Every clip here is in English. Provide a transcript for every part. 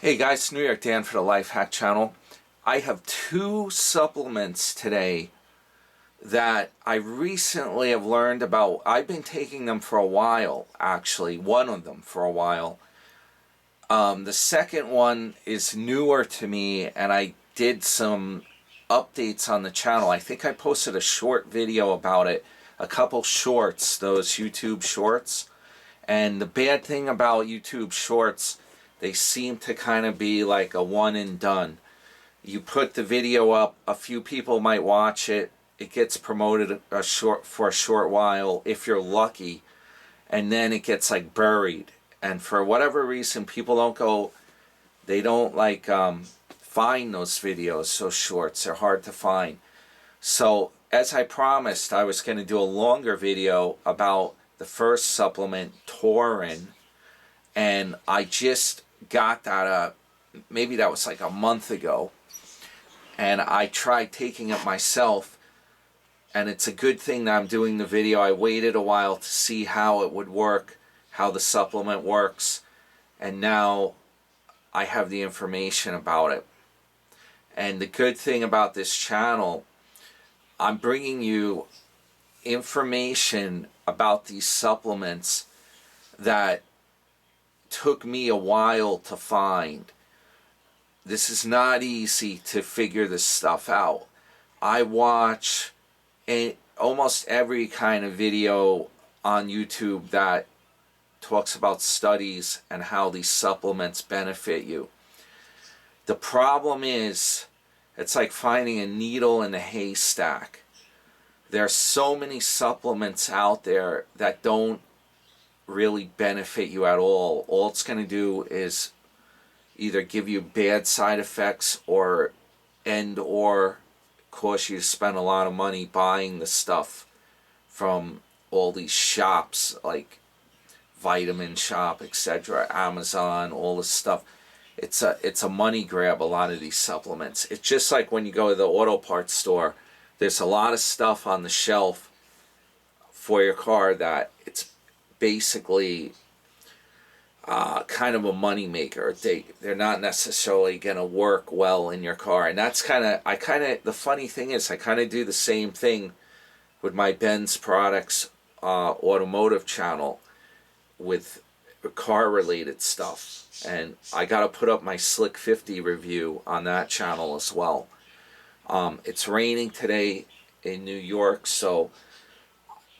Hey guys, New York Dan for the Life Hack channel. I have two supplements today that I recently have learned about. I've been taking them for a while, actually, one of them for a while. The second one is newer to me, and I did some updates on the channel. I think I posted a short video about it, a couple shorts, those YouTube shorts. And the bad thing about YouTube shorts, they seem to kind of be like a one and done. You put the video up, a few people might watch it, it gets promoted for a short while if you're lucky, and then it gets like buried. And for whatever reason, people don't go, they don't like find those videos, those shorts. They're hard to find. So as I promised, I was going to do a longer video about the first supplement, Taurin, and I just got that maybe that was like a month ago, and I tried taking it myself, and it's a good thing that I'm doing the video. I waited a while to see how it would work, how the supplement works, and now I have the information about it. And the good thing about this channel, I'm bringing you information about these supplements that took me a while to find. This is not easy to figure this stuff out. I watch almost every kind of video on YouTube that talks about studies and how these supplements benefit you. The problem is, it's like finding a needle in a haystack. There are so many supplements out there that don't really benefit you at all. All it's going to do is either give you bad side effects or cause you to spend a lot of money buying the stuff from all these shops like Vitamin Shop, etc., Amazon, all this stuff. It's a money grab, a lot of these supplements. It's just like when you go to the auto parts store. There's a lot of stuff on the shelf for your car that it's basically kind of a money maker. They're not necessarily going to work well in your car. And that's the funny thing is, I kind of do the same thing with my Benz Products automotive channel with car related stuff. And I got to put up my Slick 50 review on that channel as well. It's raining today in New York, so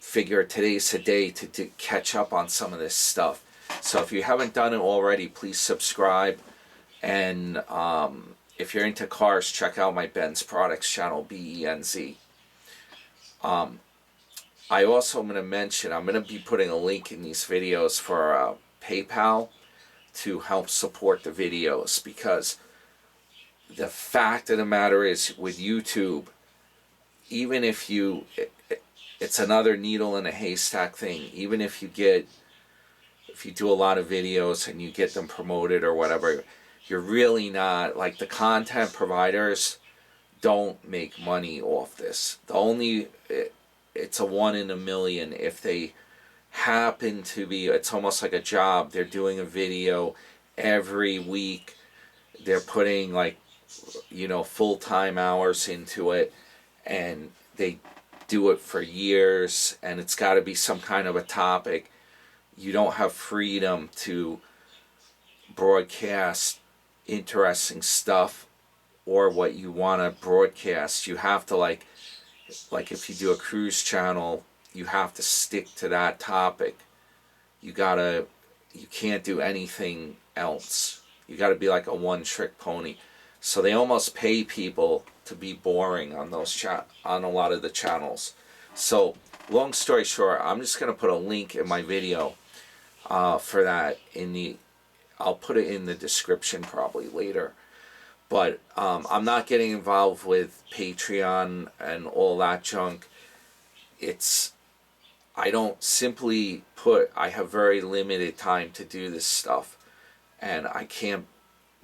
figure today's the day to catch up on some of this stuff. So if you haven't done it already, please subscribe. And if you're into cars, check out my Benz Products channel, BENZ. I also am going to mention, I'm going to be putting a link in these videos for PayPal to help support the videos, because the fact of the matter is, with YouTube, even if it's another needle in a haystack thing. Even if you do a lot of videos and you get them promoted or whatever, you're really not, like, the content providers don't make money off this. It's a 1 in a million if they happen to be. It's almost like a job. They're doing a video every week. They're putting, like, full-time hours into it, and they do it for years, and it's got to be some kind of a topic. You don't have freedom to broadcast interesting stuff or what you want to broadcast. You have to, like if you do a cruise channel, you have to stick to that topic. You can't do anything else. You got to be like a one-trick pony. So they almost pay people to be boring on on a lot of the channels. So long story short, I'm just going to put a link in my video for that I'll put it in the description probably later. But I'm not getting involved with Patreon and all that junk. I have very limited time to do this stuff, and I can't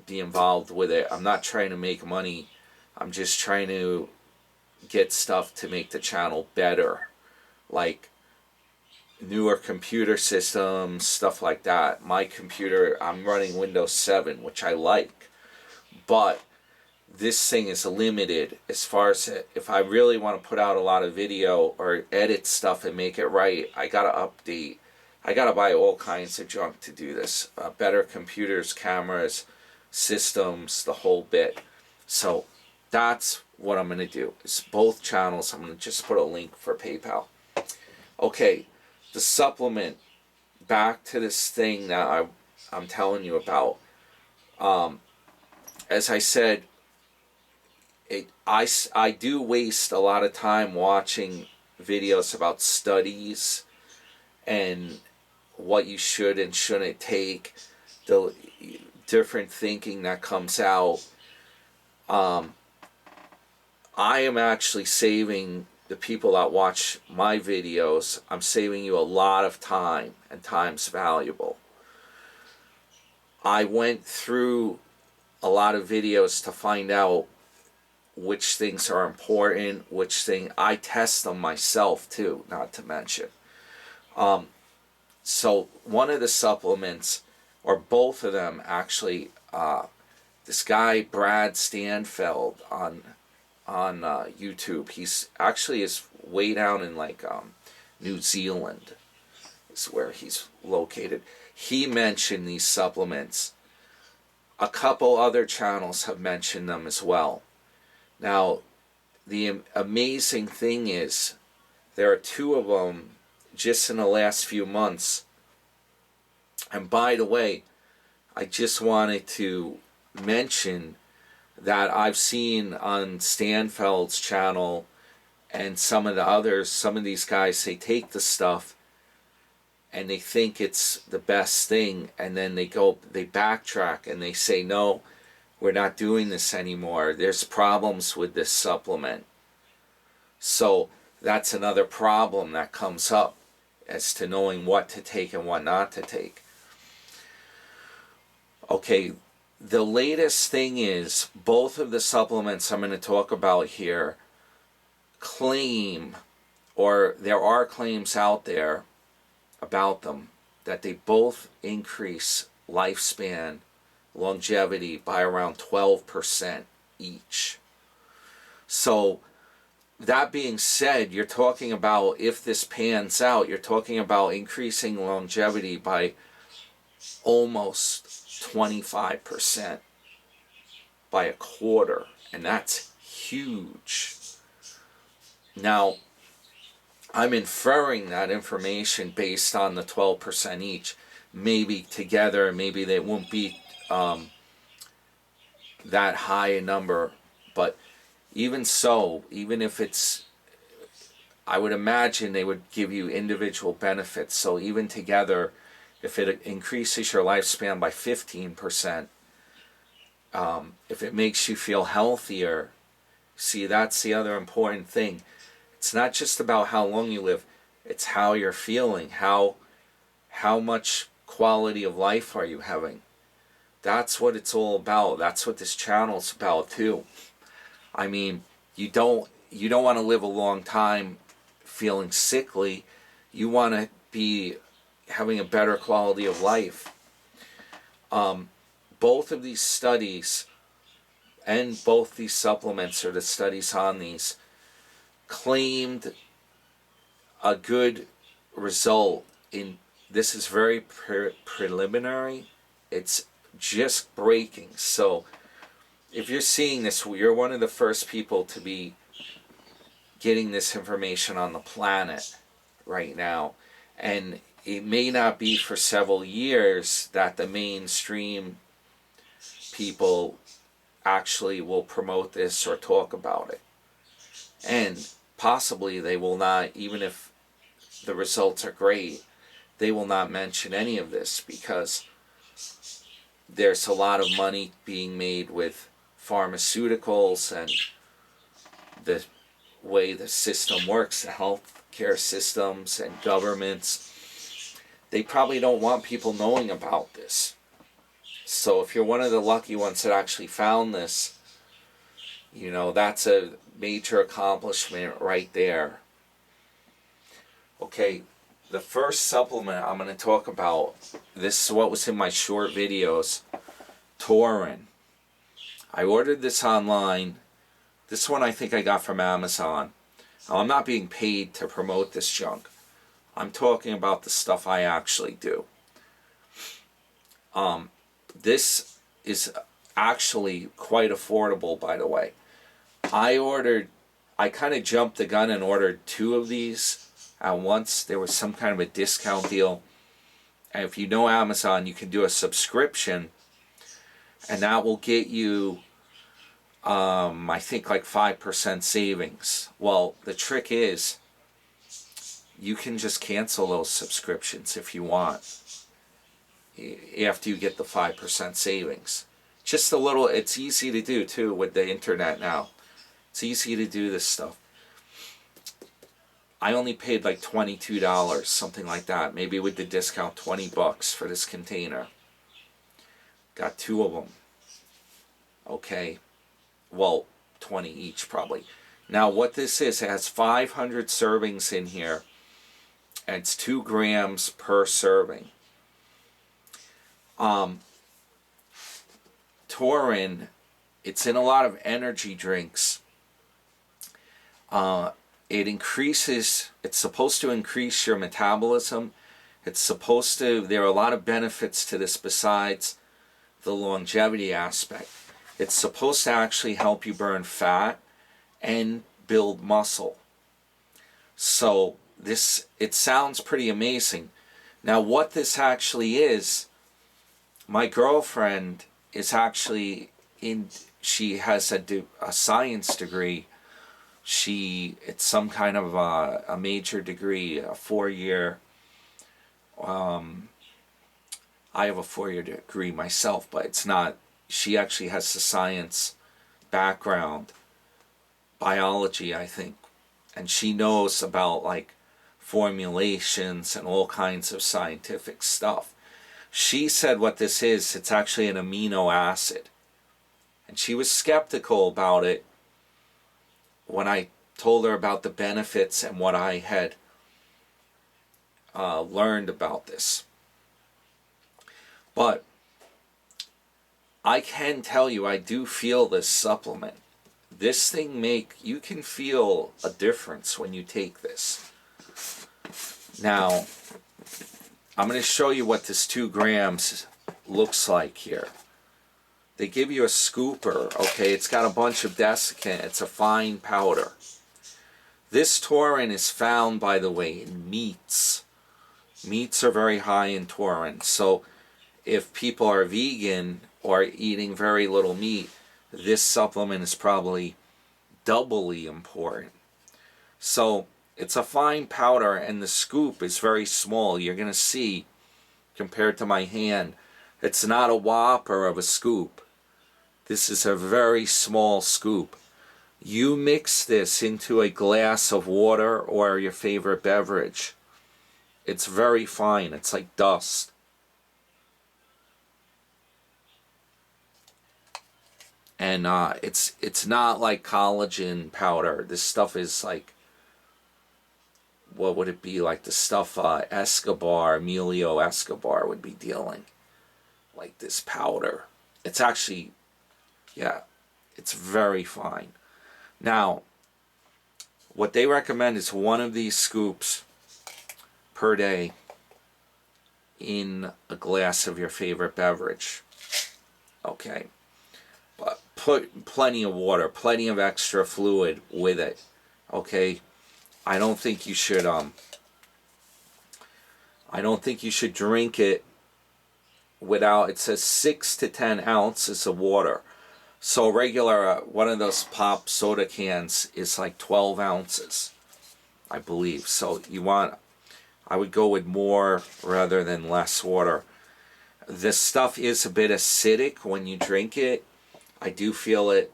be involved with it. I'm not trying to make money. I'm just trying to get stuff to make the channel better. Like, newer computer systems, stuff like that. My computer, I'm running Windows 7, which I like, but this thing is limited as far as if I really want to put out a lot of video or edit stuff and make it right, I gotta update. I gotta buy all kinds of junk to do this. Better computers, cameras, systems, the whole bit. So that's what I'm gonna do. It's both channels. I'm gonna just put a link for PayPal. Okay, the supplement. Back to this thing that I'm telling you about. As I said, I do waste a lot of time watching videos about studies and what you should and shouldn't take, the different thinking that comes out. I am actually saving the people that watch my videos, I'm saving you a lot of time, and time's valuable. I went through a lot of videos to find out which things are important, which thing I test them myself too, not to mention. So one of the supplements, or both of them actually, this guy Brad Stanfeld on YouTube, he's actually is way down in like New Zealand is where he's located. He mentioned these supplements. A couple other channels have mentioned them as well. Now, the amazing thing is, there are two of them just in the last few months. And by the way, I just wanted to mention that I've seen on Stanfeld's channel and some of the others, some of these guys, they take the stuff and they think it's the best thing, and then they backtrack and they say, no, we're not doing this anymore. There's problems with this supplement. So that's another problem that comes up as to knowing what to take and what not to take. Okay, the latest thing is both of the supplements I'm going to talk about here claim, or there are claims out there about them, that they both increase lifespan, longevity by around 12% each. So that being said, you're talking about, if this pans out, you're talking about increasing longevity by almost 25%, by a quarter, and that's huge. Now, I'm inferring that information based on the 12% each. Maybe together, maybe they won't be that high a number, but even so, even if it's, I would imagine they would give you individual benefits. So even together, if it increases your lifespan by 15%, if it makes you feel healthier, see, that's the other important thing. It's not just about how long you live, it's how you're feeling, how much quality of life are you having. That's what it's all about. That's what this channel's about too. I mean, you don't want to live a long time feeling sickly. You want to be having a better quality of life. Both of these studies and both these supplements, or the studies on these, claimed a good result in, this is very preliminary, it's just breaking. So if you're seeing this, you're one of the first people to be getting this information on the planet right now, and it may not be for several years that the mainstream people actually will promote this or talk about it. And possibly they will not, even if the results are great, they will not mention any of this, because there's a lot of money being made with pharmaceuticals and the way the system works, the healthcare systems and governments. They probably don't want people knowing about this. So if you're one of the lucky ones that actually found this, you know, that's a major accomplishment right there. Okay, The first supplement I'm going to talk about, this is what was in my short videos, Taurin. I ordered this online. This one I think I got from Amazon. Now, I'm not being paid to promote this junk. I'm talking about the stuff I actually do. This is actually quite affordable, by the way. I kind of jumped the gun and ordered 2 of these at once. There was some kind of a discount deal. And if you know Amazon, you can do a subscription, and that will get you, I think, like 5% savings. Well, the trick is, you can just cancel those subscriptions if you want, after you get the 5% savings. Just a little, it's easy to do too with the internet now. It's easy to do this stuff. I only paid like $22, something like that. Maybe with the discount, $20 for this container. Got 2 of them. Okay. Well, 20 each probably. Now what this is, it has 500 servings in here. And it's 2 grams per serving. Taurin, it's in a lot of energy drinks. It's supposed to increase your metabolism. It's supposed to, there are a lot of benefits to this besides the longevity aspect. It's supposed to actually help you burn fat and build muscle. So it sounds pretty amazing. Now what this actually is, my girlfriend is actually she has a science degree. It's some kind of a major degree, a 4-year. I have a 4-year degree myself, but it's not. She actually has the science background, biology, I think, and she knows about like formulations and all kinds of scientific stuff. She said what this is, it's actually an amino acid. And she was skeptical about it when I told her about the benefits and what I had learned about this. But I can tell you, I do feel this supplement. This thing you can feel a difference when you take this. Now, I'm going to show you what this 2 grams looks like here. They give you a scooper, okay? It's got a bunch of desiccant. It's a fine powder. This taurin is found, by the way, in meats. Meats are very high in taurin. So if people are vegan or eating very little meat, this supplement is probably doubly important. So it's a fine powder, and the scoop is very small. You're going to see, compared to my hand, it's not a whopper of a scoop. This is a very small scoop. You mix this into a glass of water or your favorite beverage. It's very fine. It's like dust. And it's not like collagen powder. This stuff is like, what would it be, like the stuff Emilio Escobar would be dealing, like this powder. It's actually, yeah, it's very fine. Now, what they recommend is 1 of these scoops per day in a glass of your favorite beverage. Okay, but put plenty of water, plenty of extra fluid with it. Okay, I don't think you should drink it without, it says 6 to 10 ounces of water. So regular, one of those pop soda cans is like 12 ounces, I believe. So I would go with more rather than less water. This stuff is a bit acidic when you drink it. I do feel it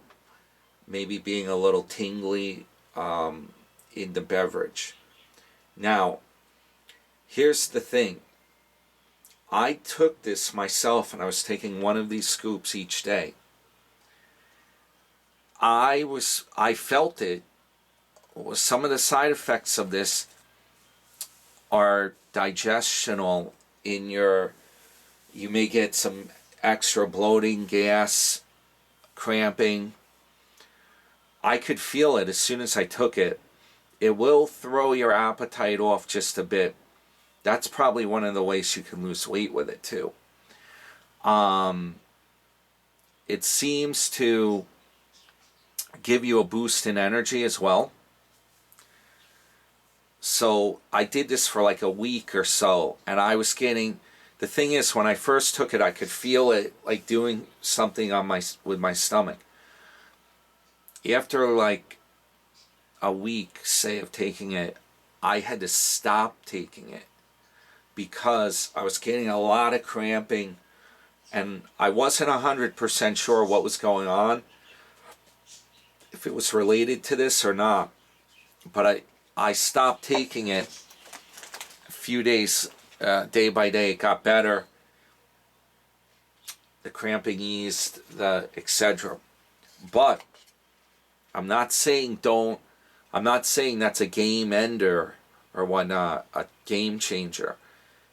maybe being a little tingly in the beverage. Now, here's the thing. I took this myself, and I was taking 1 of these scoops each day. I felt it. Some of the side effects of this are digestional in your, you may get some extra bloating, gas, cramping. I could feel it as soon as I took it. It will throw your appetite off just a bit. That's probably one of the ways you can lose weight with it too. It seems to give you a boost in energy as well. So I did this for like a week or so, and I was getting, the thing is, when I first took it, I could feel it like doing something on with my stomach. After like a week, say, of taking it, I had to stop taking it because I was getting a lot of cramping, and I wasn't 100% sure what was going on, if it was related to this or not. But I stopped taking it a few days, day by day. It got better. The cramping eased, etc. But I'm not saying I'm not saying that's a game ender or whatnot, a game changer.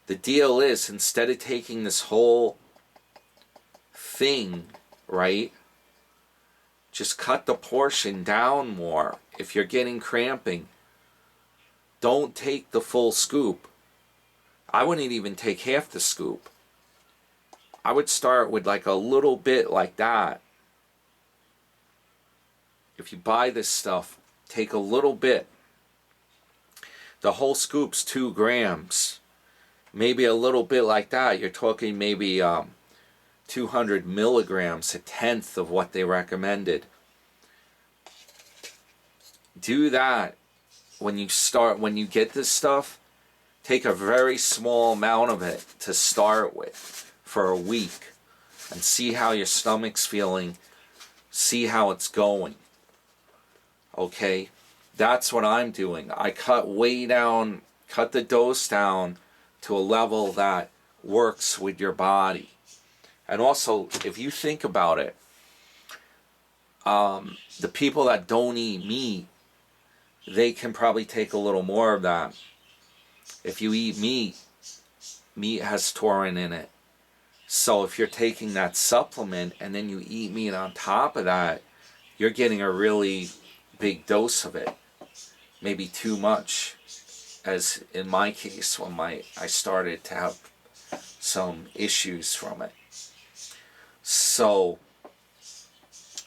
The deal is, instead of taking this whole thing, right, just cut the portion down more. If you're getting cramping, don't take the full scoop. I wouldn't even take half the scoop. I would start with like a little bit like that. If you buy this stuff, take a little bit. The whole scoop's 2 grams. Maybe a little bit like that. You're talking maybe 200 milligrams, a tenth of what they recommended. Do that when you get this stuff. Take a very small amount of it to start with for a week and see how your stomach's feeling, see how it's going. Okay, that's what I'm doing. I cut the dose down to a level that works with your body. And also, if you think about it, the people that don't eat meat, they can probably take a little more of that. If you eat meat, meat has taurine in it. So if you're taking that supplement and then you eat meat on top of that, you're getting a really big dose of it. Maybe too much, as in my case when I started to have some issues from it. So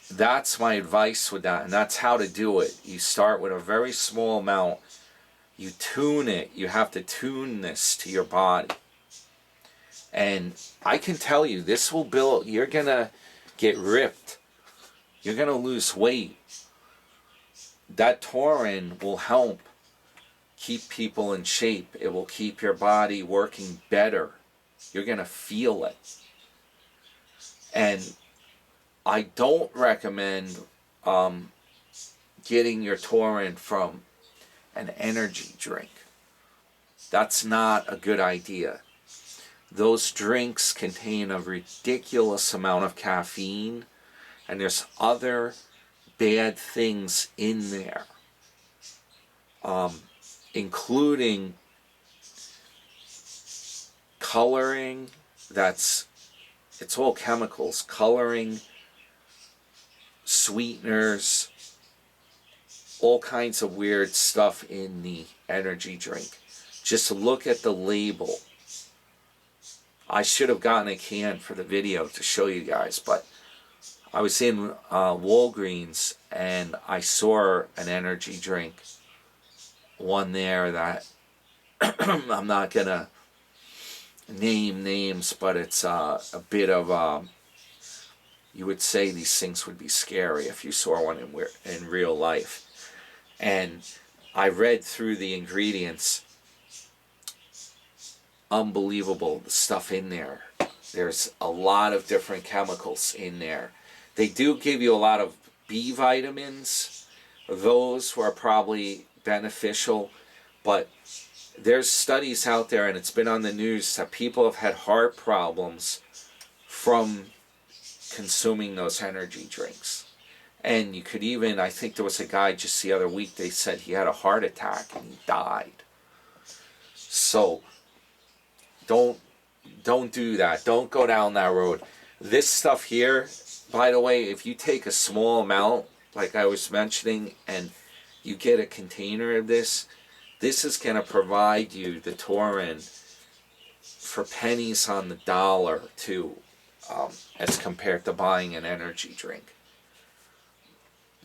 that's my advice with that, and that's how to do it. You start with a very small amount. You tune it. You have to tune this to your body. And I can tell you, this will build, you're going to get ripped. You're going to lose weight. That taurine will help keep people in shape. It will keep your body working better. You're going to feel it. And I don't recommend getting your taurine from an energy drink. That's not a good idea. Those drinks contain a ridiculous amount of caffeine, and there's other bad things in there, including coloring. It's all chemicals, coloring, sweeteners, all kinds of weird stuff in the energy drink. Just look at the label. I should have gotten a can for the video to show you guys, but I was in Walgreens and I saw an energy drink, one there that I'm not gonna name names, but it's a bit of you would say these things would be scary if you saw one in real life. And I read through the ingredients. Unbelievable, the stuff in there. There's a lot of different chemicals in there. They do give you a lot of B vitamins. Those are probably beneficial, but there's studies out there, and it's been on the news, that people have had heart problems from consuming those energy drinks. And you could even, I think there was a guy just the other week, they said he had a heart attack and he died. So don't do that. Don't go down that road. This stuff here, by the way, if you take a small amount, like I was mentioning, and you get a container of this is going to provide you the Taurin for pennies on the dollar too, as compared to buying an energy drink.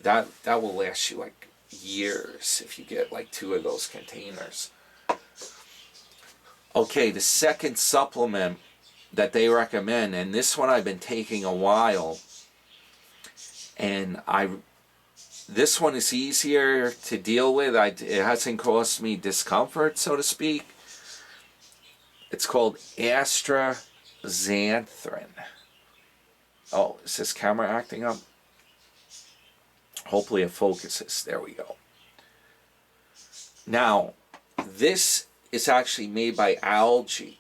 That will last you like years if you get like 2 of those containers. Okay, the second supplement that they recommend, and this one I've been taking a while, and this one is easier to deal with. It hasn't caused me discomfort, so to speak. It's called astaxanthin. Oh, is this camera acting up? Hopefully it focuses. There we go. Now, this is actually made by algae,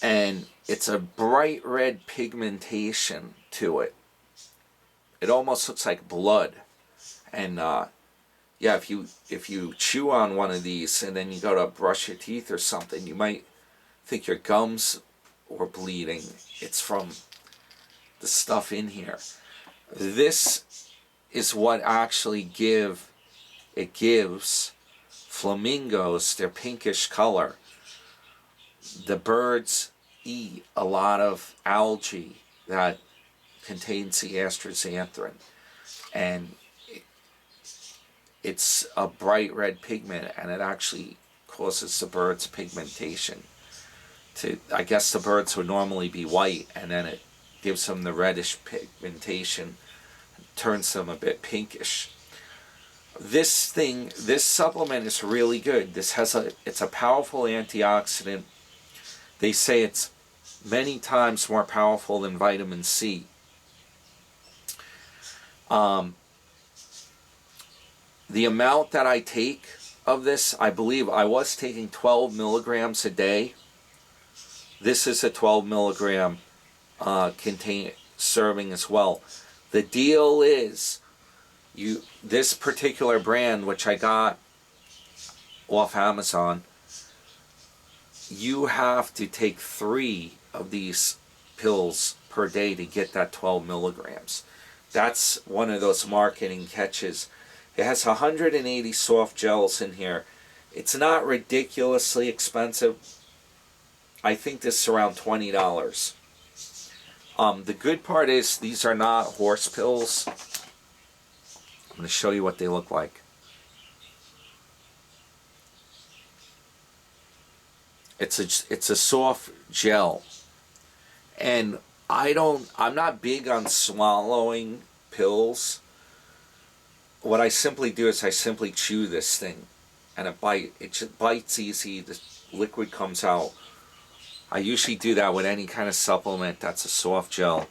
and it's a bright red pigmentation to it. It almost looks like blood. And yeah, if you chew on one of these and then you go to brush your teeth or something, you might think your gums were bleeding. It's from the stuff in here. This is what actually gives flamingos their pinkish color. The birds eat a lot of algae that contains the astaxanthin, and it's a bright red pigment, and it actually causes the birds pigmentation. I guess the birds would normally be white, and then it gives them the reddish pigmentation, turns them a bit pinkish. This supplement is really good. It's a powerful antioxidant. They say it's many times more powerful than vitamin C. The amount that I take of this, I believe I was taking 12 milligrams a day. This is a 12 milligram serving as well. The deal is, this particular brand, which I got off Amazon, you have to take 3 of these pills per day to get that 12 milligrams. That's one of those marketing catches. It has 180 soft gels in here. It's not ridiculously expensive. I think this is around $20. The good part is these are not horse pills. I'm going to show you what they look like. It's a soft gel, and I'm not big on swallowing pills. What I simply do is I simply chew this thing, and it just bites easy. The liquid comes out. I usually do that with any kind of supplement that's a soft gel.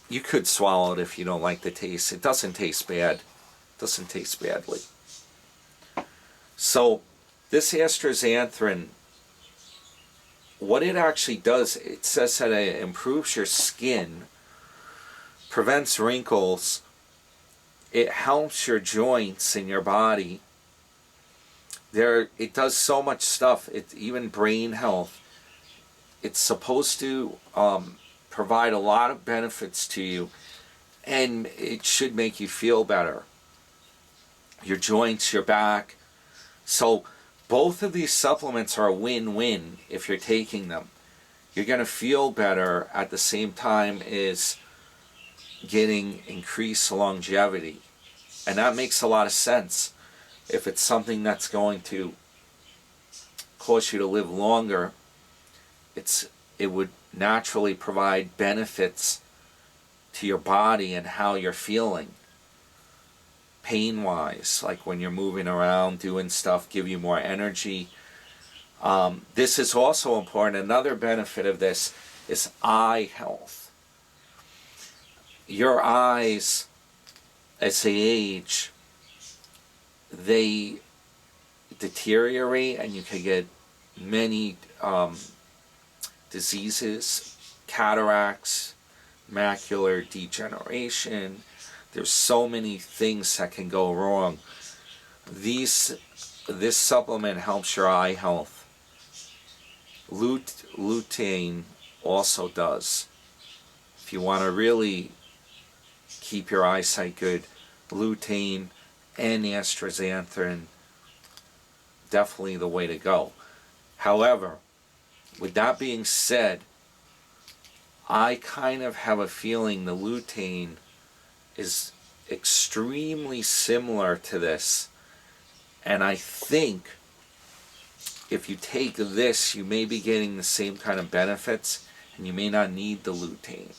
You could swallow it if you don't like the taste. It doesn't taste bad. It doesn't taste badly. So this astaxanthin, what it actually does, it says that it improves your skin, prevents wrinkles, it helps your joints in your body. It does so much stuff. It's even brain health. It's supposed to provide a lot of benefits to you, and it should make you feel better. Your joints, your back. So both of these supplements are a win-win if you're taking them. You're going to feel better at the same time as getting increased longevity. And that makes a lot of sense. If it's something that's going to cause you to live longer, it would naturally provide benefits to your body and how you're feeling. Pain-wise, like when you're moving around, doing stuff, give you more energy. This is also important. Another benefit of this is eye health. Your eyes, as they age, they deteriorate, and you can get many diseases, cataracts, macular degeneration. There's so many things that can go wrong. These this supplement helps your eye health. Lutein also does. If you want to really keep your eyesight good, lutein and astaxanthin, definitely the way to go. However, with that being said, I kind of have a feeling the lutein is extremely similar to this, and I think if you take this, you may be getting the same kind of benefits, and you may not need the lutein.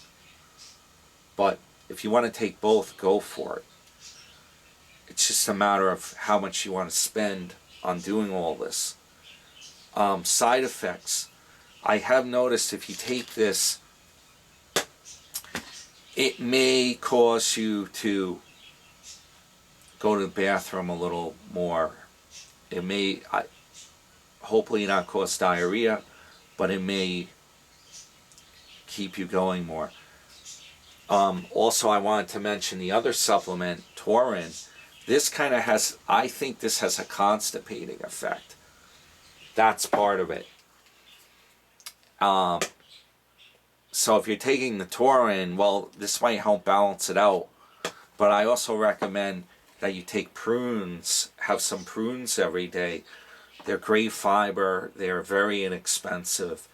But if you want to take both, go for it. It's just a matter of how much you want to spend on doing all this. Side effects. I have noticed if you take this, it may cause you to go to the bathroom a little more. It may, hopefully not cause diarrhea, but it may keep you going more. Also, I wanted to mention the other supplement, taurine. This kind of has, I think this has a constipating effect. That's part of it. So if you're taking the taurine, well, this might help balance it out. But I also recommend that you take prunes, have some prunes every day. They're great fiber, they're very inexpensive,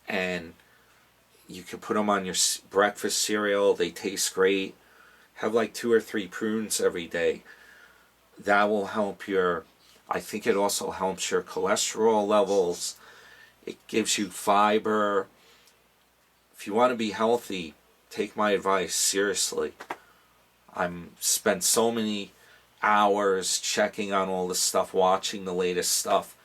and you can put them on your breakfast cereal. They taste great. Have like 2 or 3 prunes every day. That will help your, I think it also helps your cholesterol levels. It gives you fiber. If you want to be healthy, take my advice seriously. I'm spent so many hours checking on all this stuff, watching the latest stuff.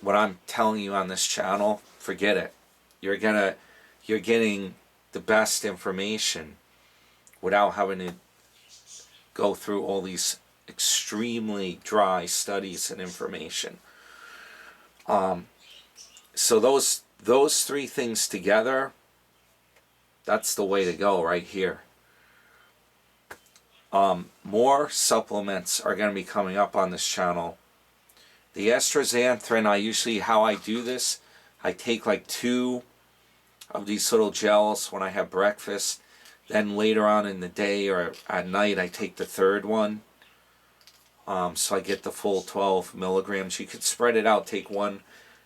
What I'm telling you on this channel, forget it. You're getting the best information without having to go through all these extremely dry studies and information. So those 3 things together, that's the way to go right here. More supplements are going to be coming up on this channel. The astaxanthin, how I do this, I take like 2 of these little gels when I have breakfast. Then later on in the day or at night, I take the 3rd one. So I get the full 12 milligrams. You could spread it out. Take 1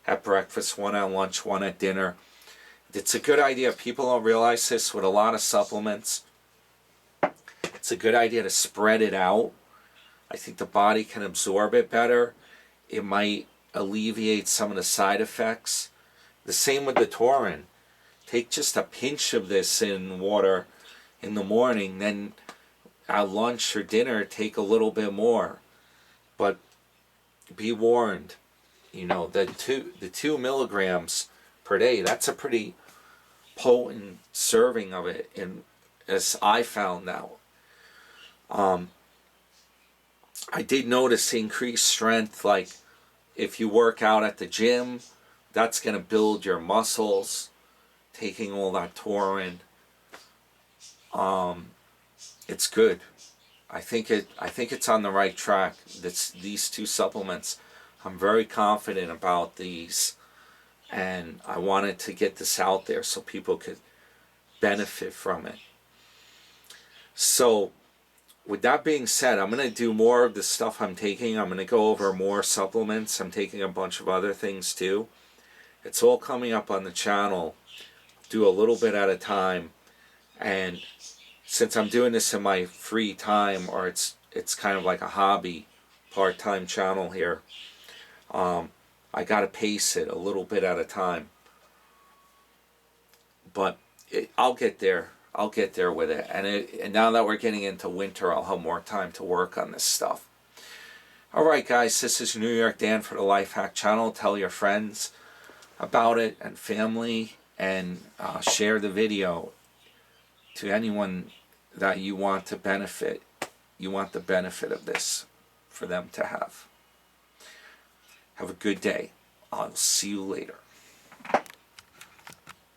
at breakfast, 1 at lunch, 1 at dinner. It's a good idea. People don't realize this with a lot of supplements. It's a good idea to spread it out. I think the body can absorb it better. It might alleviate some of the side effects. The same with the taurine. Take just a pinch of this in water in the morning, then at lunch or dinner take a little bit more. But be warned, the 2 milligrams per day, that's a pretty potent serving of it, as I found out. I did notice increased strength, like if you work out at the gym, that's going to build your muscles, taking all that taurine. It's good. I think it's on the right track. These 2 supplements, I'm very confident about these, and I wanted to get this out there so people could benefit from it. So with that being said, I'm going to do more of the stuff I'm taking. I'm going to go over more supplements. I'm taking a bunch of other things too. It's all coming up on the channel. Do a little bit at a time. And since I'm doing this in my free time, or it's kind of like a hobby, part-time channel here, I got to pace it a little bit at a time. But I'll get there. I'll get there with it. And now that we're getting into winter, I'll have more time to work on this stuff. Alright guys, this is New York Dan for the Life Hack Channel. Tell your friends about it and family, and share the video to anyone that you want to benefit. You want the benefit of this for them to have. Have a good day. I'll see you later.